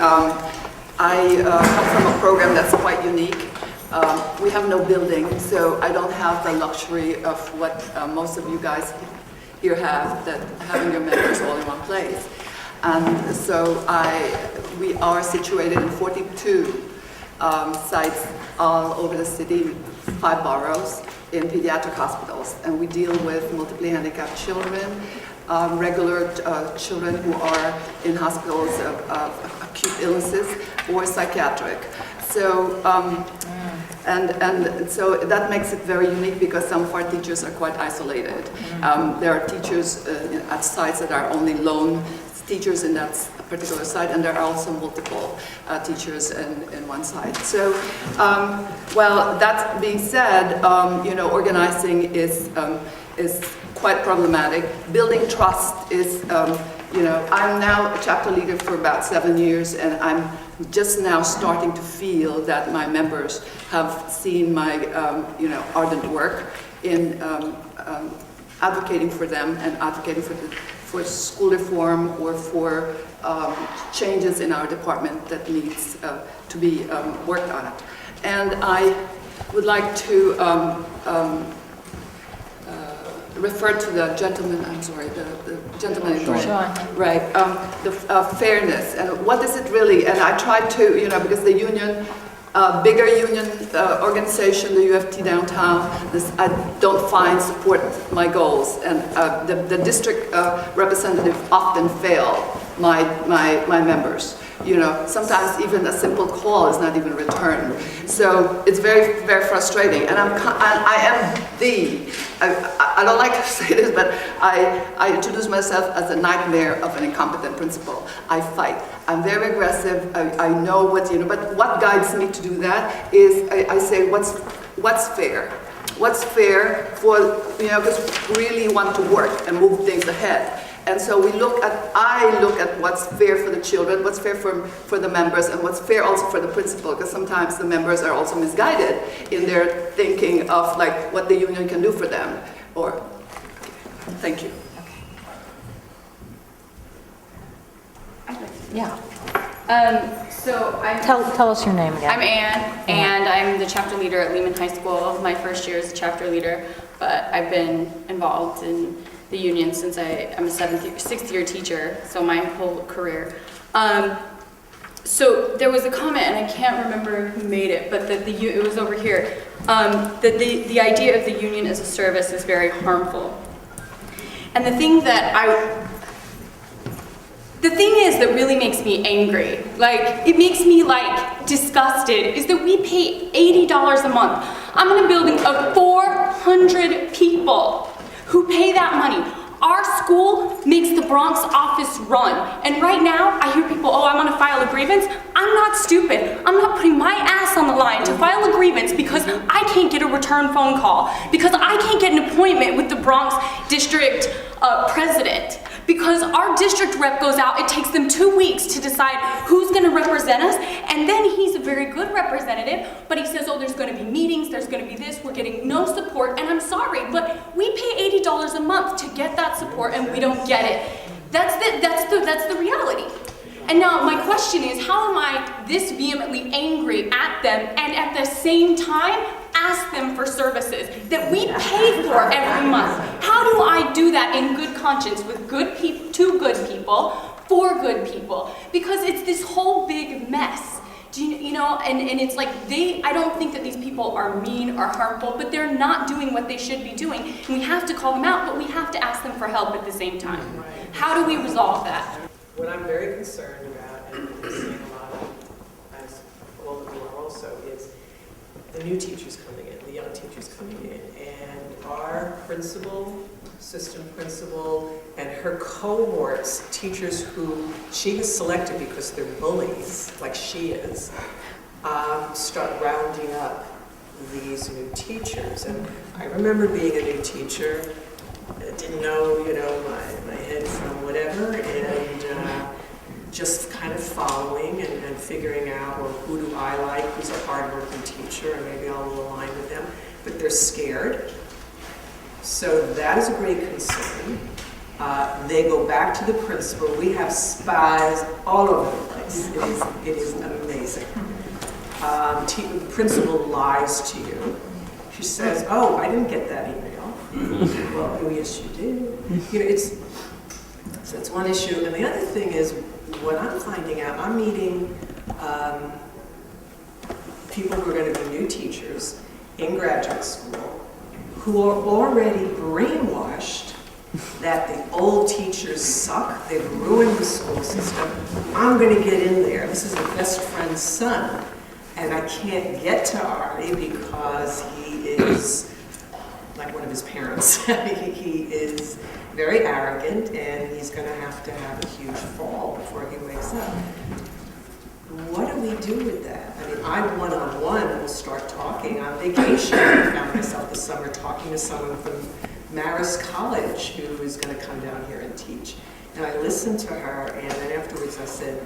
I come from a program that's quite unique. We have no building, so I don't have the luxury of what most of you guys here have, that having your members all in one place. And so we are situated in 42 sites all over the city, 5 boroughs, in pediatric hospitals. And we deal with multiply handicapped children, regular children who are in hospitals of acute illnesses or psychiatric. So, and so that makes it very unique because some of our teachers are quite isolated. There are teachers at sites that are only lone teachers in that particular site, and there are also multiple teachers in one site. So, well, that being said, you know, organizing is quite problematic. Building trust is, you know, I'm now a chapter leader for about 7 years, and I'm just now starting to feel that my members have seen my, you know, ardent work in advocating for them and advocating for school reform or for changes in our department that needs to be worked on. And I would like to refer to the gentleman, I'm sorry, the gentleman in red. Right, the fairness, and what is it really? And I tried to, you know, because the union, bigger union organization, the UFT downtown, I don't find support my goals, and the district representative often fail my members. You know, sometimes even a simple call is not even returned. So it's very, very frustrating. And I don't like to say this, but I introduce myself as a nightmare of an incompetent principal. I fight. I'm very aggressive. I know what, you know, but what guides me to do that is I say, what's fair? What's fair for, you know, because we really want to work and move things ahead. And so I look at what's fair for the children, what's fair for the members, and what's fair also for the principal, because sometimes the members are also misguided in their thinking of like what the union can do for them. Or, thank you. Yeah. So Tell us your name again. I'm Anne, and I'm the chapter leader at Lehman High School. My first year as a chapter leader, but I've been involved in the union since I'm a sixth year teacher, so my whole career. So there was a comment, and I can't remember who made it, but that it was over here, that the idea of the union as a service is very harmful. And the thing is that really makes me angry, like it makes me like disgusted, is that we pay $80 a month. I'm in a building of 400 people who pay that money. Our school makes the Bronx office run. And right now, I hear people, oh, I want to file a grievance. I'm not stupid. I'm not putting my ass on the line to file a grievance because I can't get a return phone call, because I can't get an appointment with the Bronx district president. Because our district rep goes out, it takes them 2 weeks to decide who's gonna represent us, and then he's a very good representative, but he says, oh, there's gonna be meetings, there's gonna be this, we're getting no support, and I'm sorry, but we pay $80 a month to get that support, and we don't get it. That's the reality. And now my question is, how am I this vehemently angry at them, and at the same time, ask them for services that we pay for every month? How do I do that in good conscience with good people, to good people, for good people? Because it's this whole big mess. Do you know, and it's like I don't think that these people are mean or harmful, but they're not doing what they should be doing. And we have to call them out, but we have to ask them for help at the same time. How do we resolve that? What I'm very concerned about, and I'm seeing a lot of, as all of you are also, is the new teachers coming in, the young teachers coming in, and our principal, assistant principal, and her cohorts, teachers who she has selected because they're bullies, like she is, start rounding up these new teachers. And I remember being a new teacher, I didn't know, you know, my head from whatever, and just kind of following and figuring out, well, who do I like, who's a hardworking teacher, and maybe I'll align with them. But they're scared. So that is a great concern. They go back to the principal. We have spies all over the place. place. It is amazing. Principal lies to you. She says, "Oh, I didn't get that email." Well, oh, yes, you did. You know, it's one issue, and the other thing is what I'm finding out. I'm meeting people who are going to be new teachers in graduate school who are already brainwashed that the old teachers suck, they've ruined the school system. I'm going to get in there. This is a best friend's son, and I can't get to Ari because he is like one of his parents. He is very arrogant, and he's going to have a huge fall before he wakes up. What do we do with that? I mean, I one-on-one will start talking. On vacation, I found myself this summer talking to someone from Marist College who is going to come down here and teach. And I listened to her, and then afterwards I said,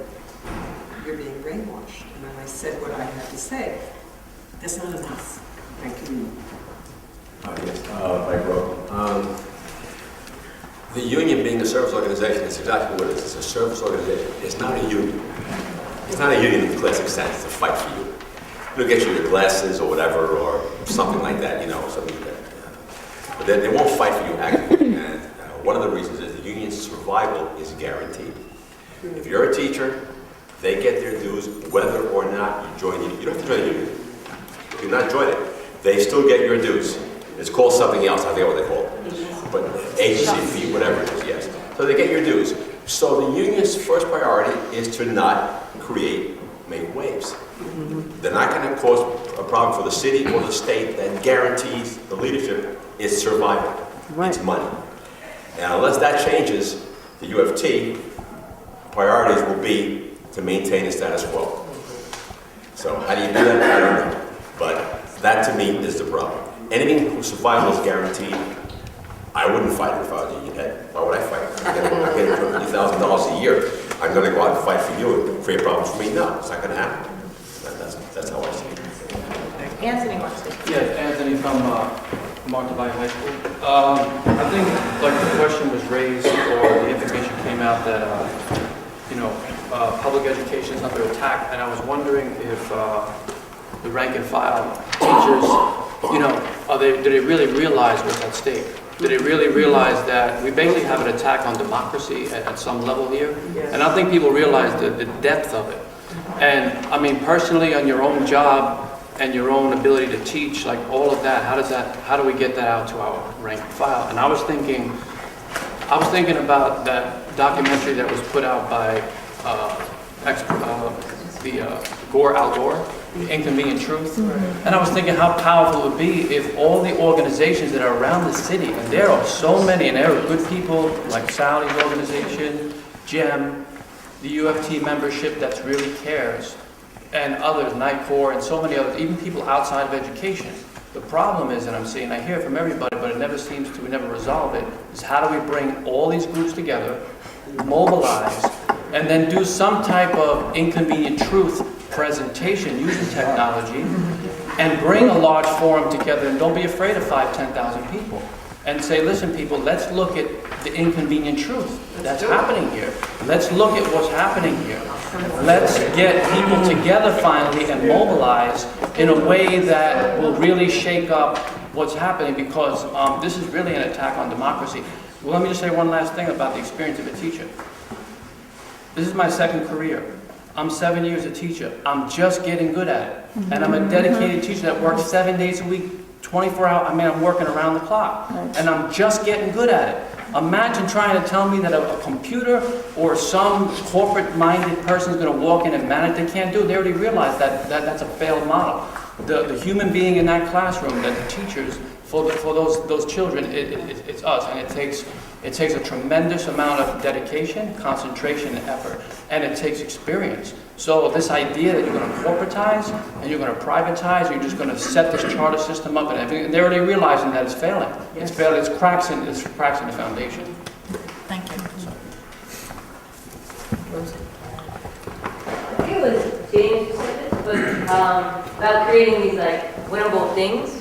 "You're being brainwashed." And then I said what I had to say. That's not enough. Thank you. Yes, Mike Rowe. The union being a service organization is exactly what it is. It's a service organization. It's not a union. It's not a union in the classic sense to fight for you. It'll get you your glasses or whatever, or something like that, something like that. But they won't fight for you actively. And one of the reasons is the union's survival is guaranteed. If you're a teacher, they get their dues whether or not you join the union. You don't have to join the union. Do not join it. They still get your dues. It's called something else. I forget what they call it. But agency fee, whatever it is, yes. So they get your dues. So the union's first priority is to not make waves. They're not going to cause a problem for the city or the state that guarantees the leadership is survival. Right. It's money. And unless that changes, the UFT priorities will be to maintain the status quo. So how do you do that? I don't know. But that to me is the problem. Anything whose survival is guaranteed, I wouldn't fight if I was a union head. Why would I fight? I'm getting $50,000 a year. I'm going to go out and fight for you and create problems for me? No, it's not going to happen. That's how I see it. Anthony wants to. Yeah, Anthony from Martha Valley High School. I think like the question was raised, or the information came out that public education is under attack, and I was wondering if the rank and file teachers, do they really realize what's at stake? Do they really realize that we basically have an attack on democracy at some level here? Yes. And I think people realize the depth of it. And I mean, personally, on your own job and your own ability to teach, like all of that, how do we get that out to our rank and file? And I was thinking about that documentary that was put out by Al Gore, The Inconvenient Truth. And I was thinking how powerful it would be if all the organizations that are around the city, and there are so many, and there are good people like Sally's organization, GEM, the UFT membership that really cares, and others, NICOR, and so many others, even people outside of education. The problem is, and I hear it from everybody, but it never seems to, we never resolve it, is how do we bring all these groups together, mobilize, and then do some type of inconvenient truth presentation using technology, and bring a large forum together, and don't be afraid of 5,000-10,000 people, and say, listen people, let's look at the inconvenient truth that's happening here. Let's look at what's happening here. Let's get people together finally and mobilize in a way that will really shake up what's happening, because this is really an attack on democracy. Well, let me just say one last thing about the experience of a teacher. This is my second career. I'm 7 years a teacher. I'm just getting good at it. And I'm a dedicated teacher that works 7 days a week, 24 hours. I mean, I'm working around the clock. And I'm just getting good at it. Imagine trying to tell me that a computer or some corporate-minded person is going to walk in and manage. They can't do it. They already realize that that's a failed model. The human being in that classroom, that the teachers, for those children, it's us. And it takes a tremendous amount of dedication, concentration, and effort. And it takes experience. So this idea that you're going to corporatize and you're going to privatize, you're just going to set this charter system up and everything, and they're already realizing that it's failing. Yes. It's failing. It's cracks in the foundation. Thank you. I think it was James who said this, but about creating these winnable things,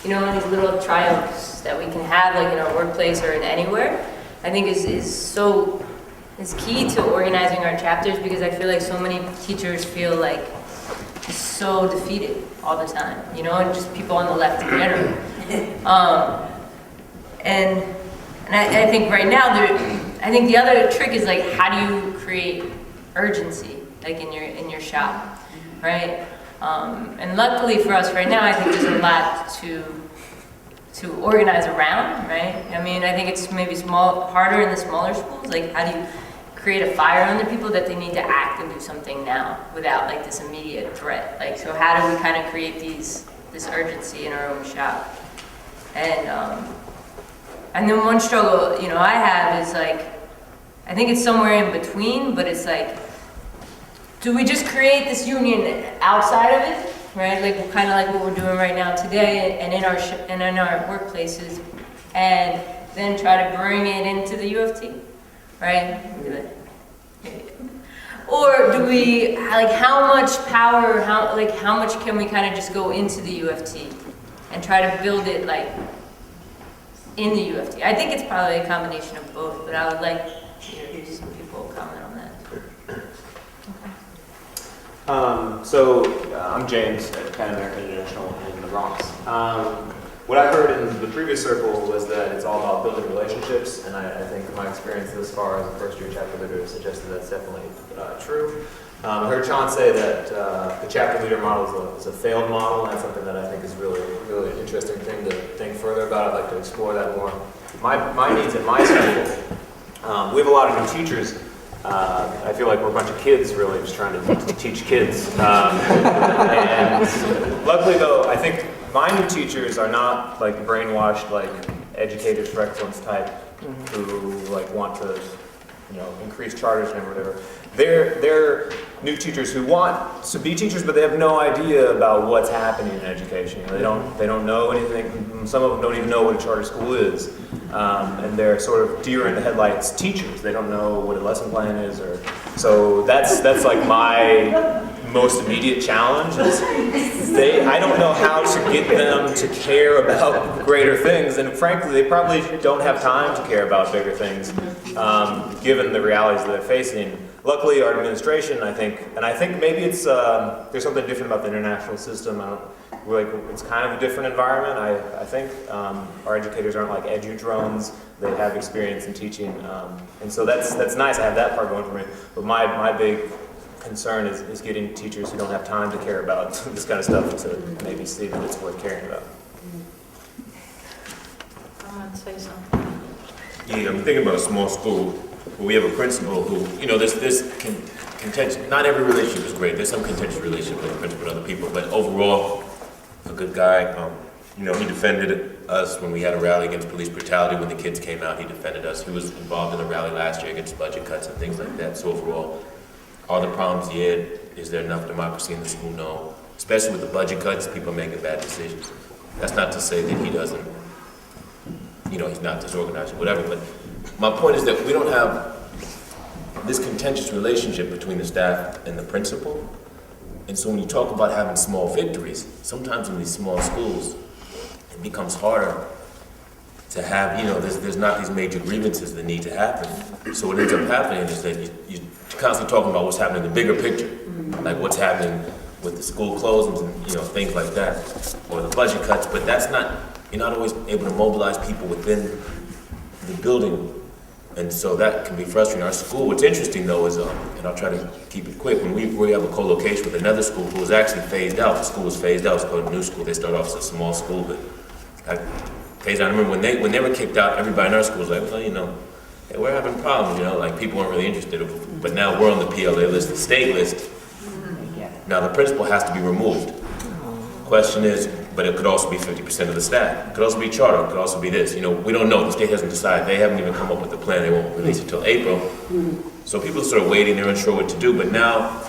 and these little triumphs that we can have in our workplace or in anywhere, I think is so is key to organizing our chapters, because I feel like so many teachers feel like so defeated all the time, you know, and just people on the left in general. And I think right now, I think the other trick is like, how do you create urgency, like in your shop, right? And luckily for us right now, I think there's a lot to organize around, right? I mean, I think it's maybe harder in the smaller schools. Like, how do you create a fire under people that they need to act and do something now without like this immediate threat? Like, so how do we kind of create this urgency in our own shop? And then one struggle, you know, I have is like, I think it's somewhere in between, but it's like, do we just create this union outside of it, right? Like, kind of like what we're doing right now today, and in our workplaces, and then try to bring it into the UFT, right? Or do we, like, how much power, how much can we kind of just go into the UFT and try to build it like in the UFT? I think it's probably a combination of both, but I would like to hear some people comment on that. I'm James at Pan American International in the Bronx. What I heard in the previous circle was that it's all about building relationships, and I think my experience thus far as a first-year chapter leader suggested that's definitely true. I heard Sean say that the chapter leader model is a failed model, and that's something that I think is really an interesting thing to think further about. I'd like to explore that more. My needs at my school, we have a lot of new teachers. I feel like we're a bunch of kids really just trying to teach kids. And luckily though, I think my new teachers are not like brainwashed, like educators for excellence type who like want to, you know, increase charters and whatever. They're new teachers who want to be teachers, but they have no idea about what's happening in education. They don't know anything. Some of them don't even know what a charter school is, and they're sort of deer in the headlights teachers. They don't know what a lesson plan is, so that's like my most immediate challenge. Is I don't know how to get them to care about greater things, and frankly, they probably don't have time to care about bigger things, given the realities that they're facing. Luckily, our administration, I think maybe it's there's something different about the international system. It's kind of a different environment. I think our educators aren't like edu-drones. They have experience in teaching, and so that's nice. I have that part going for me. But my big concern is getting teachers who don't have time to care about this kind of stuff to maybe see that it's worth caring about. I want to say something. Yeah, I'm thinking about a small school where we have a principal who, you know, there's contention. Not every relationship is great. There's some contentious relationship with the principal and other people, but overall, a good guy. You know, he defended us when we had a rally against police brutality. When the kids came out, he defended us. He was involved in a rally last year against budget cuts and things like that. So overall, all the problems he had, is there enough democracy in the school? No. Especially with the budget cuts, people making bad decisions. That's not to say that he doesn't, you know, he's not disorganized or whatever, but my point is that we don't have this contentious relationship between the staff and the principal. And so when you talk about having small victories, sometimes in these small schools, it becomes harder to have, you know, there's not these major grievances that need to happen. So what ends up happening is that you're constantly talking about what's happening in the bigger picture, like what's happening with the school closings and, you know, things like that, or the budget cuts, but that's not, you're not always able to mobilize people within the building. And so that can be frustrating. Our school, what's interesting though is, and I'll try to keep it quick, when we have a co-location with another school who was actually phased out. The school was phased out, it's called a new school. They started off as a small school, but phased out. I remember when they were kicked out, everybody in our school was like, well, you know, hey, we're having problems, you know, like people weren't really interested. But now we're on the PLA list, the state list. Now the principal has to be removed. Question is, but it could also be 50% of the staff. It could also be charter, it could also be this. You know, we don't know, the state hasn't decided. They haven't even come up with a plan, they won't release it until April. So people are sort of waiting, they're unsure what to do, but now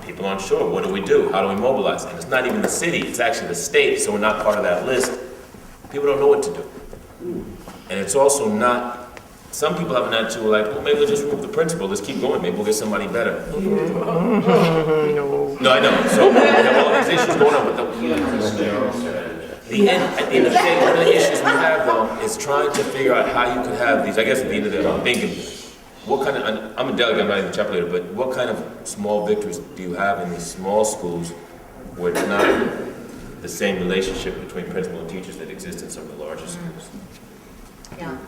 people aren't sure, what do we do? How do we mobilize? And it's not even the city, it's actually the state, so we're not part of that list. People don't know what to do. And it's also not, some people have an attitude like, well, maybe we'll just remove the principal, let's keep going, maybe we'll get somebody better. No, I know, so we have all these issues going on with the... At the end of the day, one of the issues we have though is trying to figure out how you could have these, I guess at the end of the day, I'm thinking, what kind of, and I'm a delegate, I'm not even a chapter leader, but what kind of small victories do you have in these small schools where it's not the same relationship between principal and teachers that exists in some of the larger schools? Yeah.